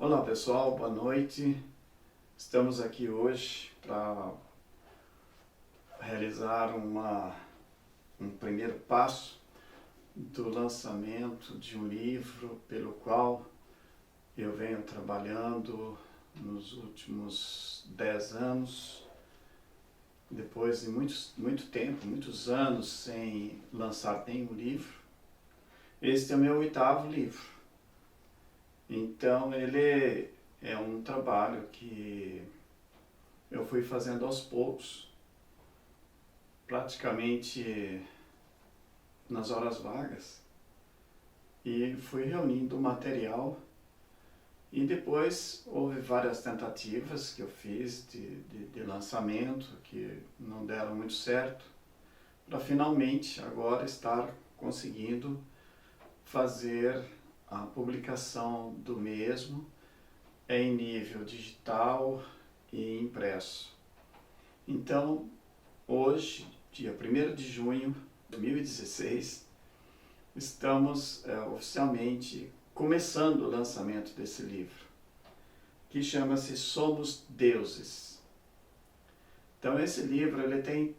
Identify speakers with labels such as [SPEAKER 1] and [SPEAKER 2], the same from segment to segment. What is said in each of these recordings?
[SPEAKER 1] Olá pessoal, boa noite. Estamos aqui hoje para realizar um primeiro passo do lançamento de um livro pelo qual eu venho trabalhando nos últimos 10 anos, depois de muito tempo, muitos anos sem lançar nenhum livro. Este é o meu 8º livro. Então ele é um trabalho que eu fui fazendo aos poucos, praticamente nas horas vagas, e fui reunindo material, e depois houve várias tentativas que eu fiz de lançamento que não deram muito certo, para finalmente agora estar conseguindo fazer a publicação do mesmo em nível digital e impresso. Então, hoje, dia 1º de junho de 2016, estamos oficialmente começando o lançamento desse livro, que chama-se Somos Deuses. Então, esse livro ele tem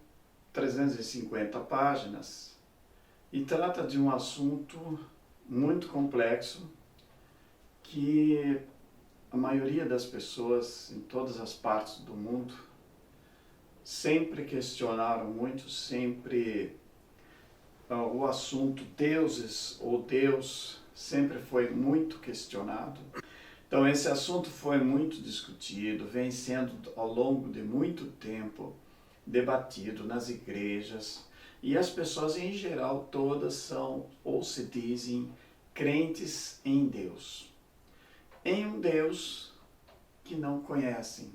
[SPEAKER 1] 350 páginas e trata de um assunto muito complexo que a maioria das pessoas em todas as partes do mundo sempre questionaram muito, sempre o assunto deuses ou Deus sempre foi muito questionado. Então esse assunto foi muito discutido, vem sendo ao longo de muito tempo debatido nas igrejas, e as pessoas em geral todas são ou se dizem crentes em Deus. Em um Deus que não conhecem,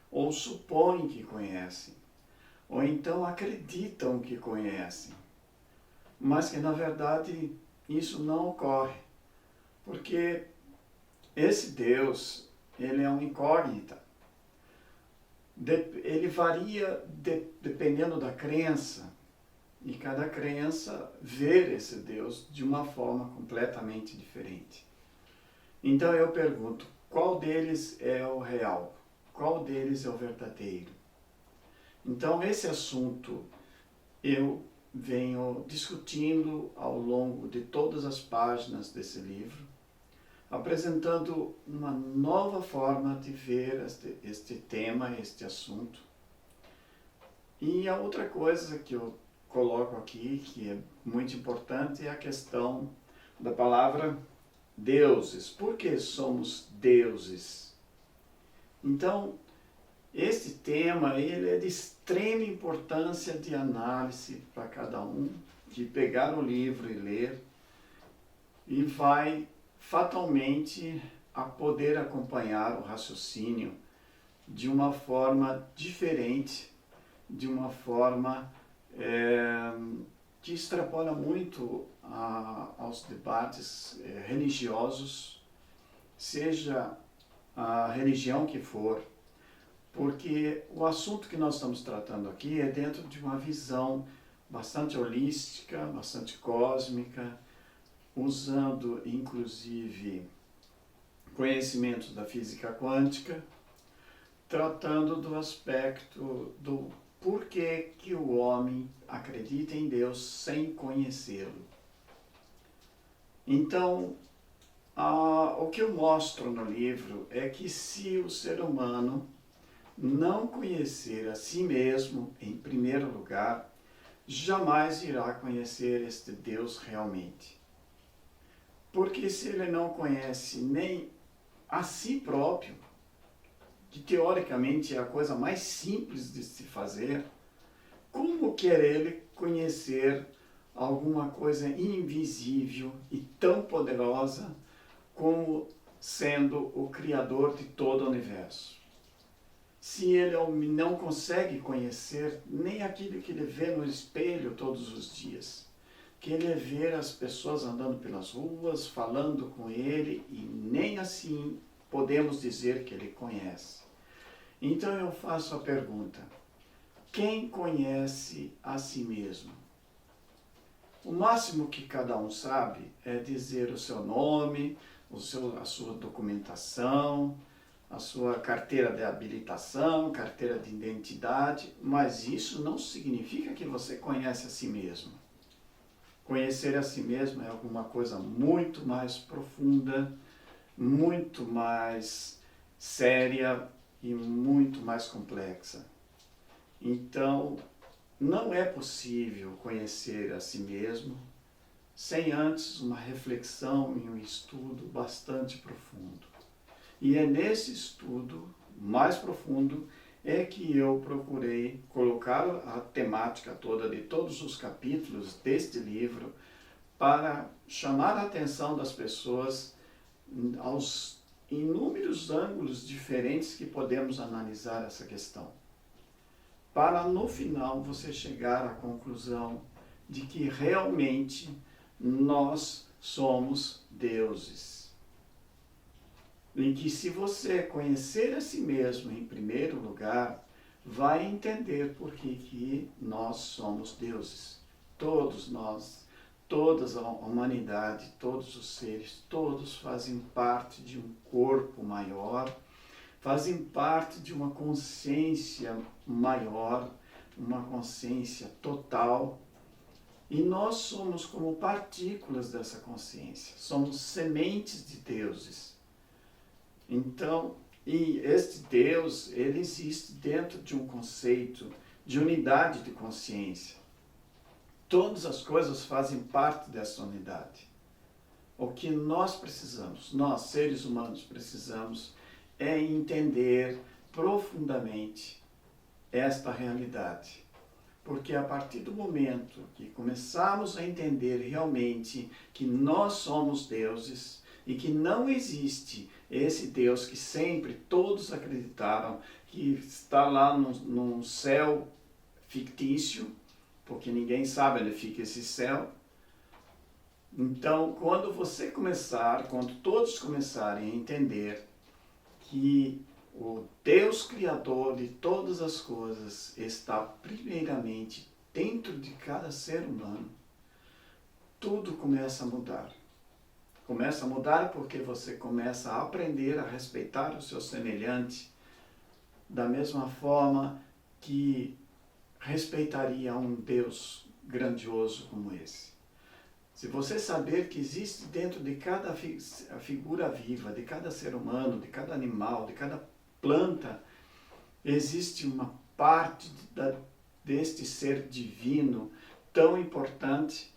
[SPEAKER 1] ou supõem que conhecem, ou então acreditam que conhecem, mas que na verdade isso não ocorre, porque esse Deus, ele é uma incógnita. Ele varia dependendo da crença, e cada crença vê esse Deus de uma forma completamente diferente. Então eu pergunto, qual deles é o real? Qual deles é o verdadeiro? Então esse assunto eu venho discutindo ao longo de todas as páginas desse livro, apresentando uma nova forma de ver este tema, este assunto. E a outra coisa que eu coloco aqui, que é muito importante, é a questão da palavra deuses. Por que somos deuses? Então, este tema ele é de extrema importância de análise para cada um que pegar o livro e ler, e vai fatalmente a poder acompanhar o raciocínio de uma forma diferente, de uma forma que extrapola muito aos debates religiosos, seja a religião que for, porque o assunto que nós estamos tratando aqui é dentro de uma visão bastante holística, bastante cósmica, usando inclusive conhecimentos da física quântica, tratando do aspecto do porquê que o homem acredita em Deus sem conhecê-lo. Então, o que eu mostro no livro é que se o ser humano não conhecer a si mesmo, em primeiro lugar, jamais irá conhecer este Deus realmente. Porque se ele não conhece nem a si próprio, que teoricamente é a coisa mais simples de se fazer, como quer ele conhecer alguma coisa invisível e tão poderosa como sendo o Criador de todo o universo? Se ele não consegue conhecer nem aquilo que ele vê no espelho todos os dias, que ele vê as pessoas andando pelas ruas, falando com ele, e nem assim podemos dizer que ele conhece. Então eu faço a pergunta, quem conhece a si mesmo? O máximo que cada um sabe é dizer o seu nome, a sua documentação, a sua carteira de habilitação, carteira de identidade, mas isso não significa que você conhece a si mesmo. Conhecer a si mesmo é alguma coisa muito mais profunda, muito mais séria e muito mais complexa. Então, não é possível conhecer a si mesmo sem antes uma reflexão e um estudo bastante profundo. E é nesse estudo mais profundo é que eu procurei colocar a temática toda de todos os capítulos deste livro para chamar a atenção das pessoas aos inúmeros ângulos diferentes que podemos analisar essa questão. Para no final você chegar à conclusão de que realmente nós somos deuses. Em que se você conhecer a si mesmo em primeiro lugar, vai entender por que nós somos deuses. Todos nós, toda a humanidade, todos os seres, todos fazem parte de um corpo maior, fazem parte de uma consciência maior, uma consciência total. E nós somos como partículas dessa consciência, somos sementes de deuses. Então, e este Deus, ele existe dentro de um conceito de unidade de consciência. Todas as coisas fazem parte dessa unidade. O que nós precisamos, nós seres humanos precisamos, é entender profundamente esta realidade. Porque a partir do momento que começarmos a entender realmente que nós somos deuses e que não existe esse Deus que sempre todos acreditaram que está lá num céu fictício, porque ninguém sabe onde fica esse céu. Então, quando todos começarem a entender que o Deus Criador de todas as coisas está primeiramente dentro de cada ser humano, tudo começa a mudar. Começa a mudar porque você começa a aprender a respeitar o seu semelhante da mesma forma que respeitaria um Deus grandioso como esse. Se você saber que existe dentro de cada figura viva, de cada ser humano, de cada animal, de cada planta, existe uma parte deste ser divino tão importante,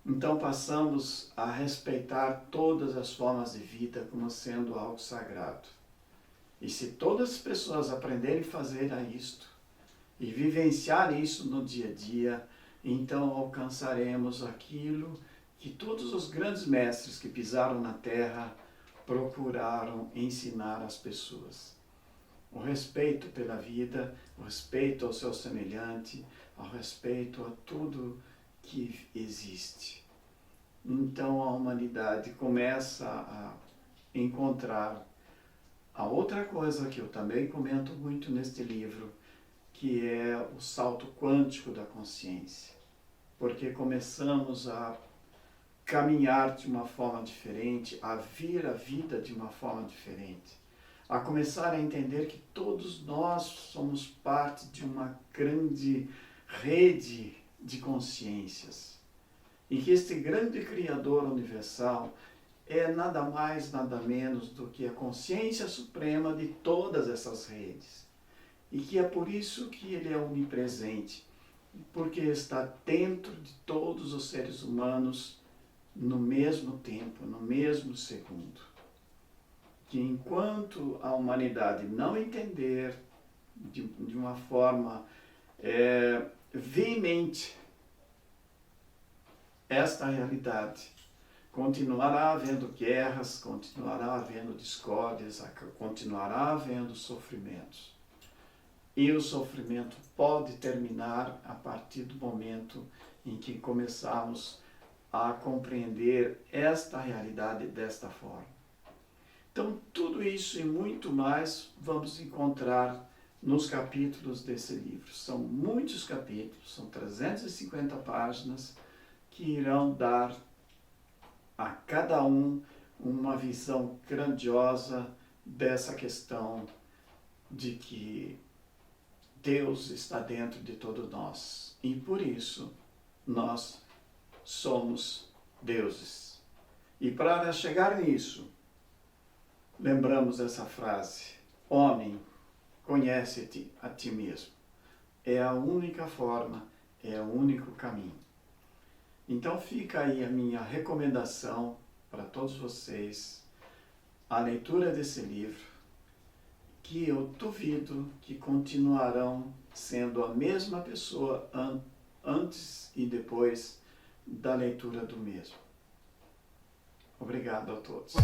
[SPEAKER 1] então passamos a respeitar todas as formas de vida como sendo algo sagrado. E se todas as pessoas aprenderem a fazer isto e vivenciar isso no dia a dia, então alcançaremos aquilo que todos os grandes mestres que pisaram na terra procuraram ensinar às pessoas. O respeito pela vida, o respeito ao seu semelhante, o respeito a tudo que existe. Então a humanidade começa a encontrar a outra coisa que eu também comento muito neste livro, que é o salto quântico da consciência. Porque começamos a caminhar de uma forma diferente, a ver a vida de uma forma diferente, a começar a entender que todos nós somos parte de uma grande rede de consciências e que este grande Criador universal é nada mais, nada menos do que a consciência suprema de todas essas redes e que é por isso que ele é onipresente, porque está dentro de todos os seres humanos no mesmo tempo, no mesmo segundo. Que enquanto a humanidade não entender de uma forma veemente esta realidade, continuará havendo guerras, continuará havendo discórdias, continuará havendo sofrimentos. E o sofrimento pode terminar a partir do momento em que começarmos a compreender esta realidade desta forma. Então, tudo isso e muito mais vamos encontrar nos capítulos desse livro. São muitos capítulos, são 350 páginas que irão dar a cada um uma visão grandiosa dessa questão de que Deus está dentro de todos nós e por isso nós somos deuses. E para chegar nisso, lembramos essa frase: homem, conhece-te a ti mesmo. É a única forma, é o único caminho. Então fica aí a minha recomendação para todos vocês, a leitura desse livro, que eu duvido que continuarão sendo a mesma pessoa antes e depois da leitura do mesmo. Obrigado a todos.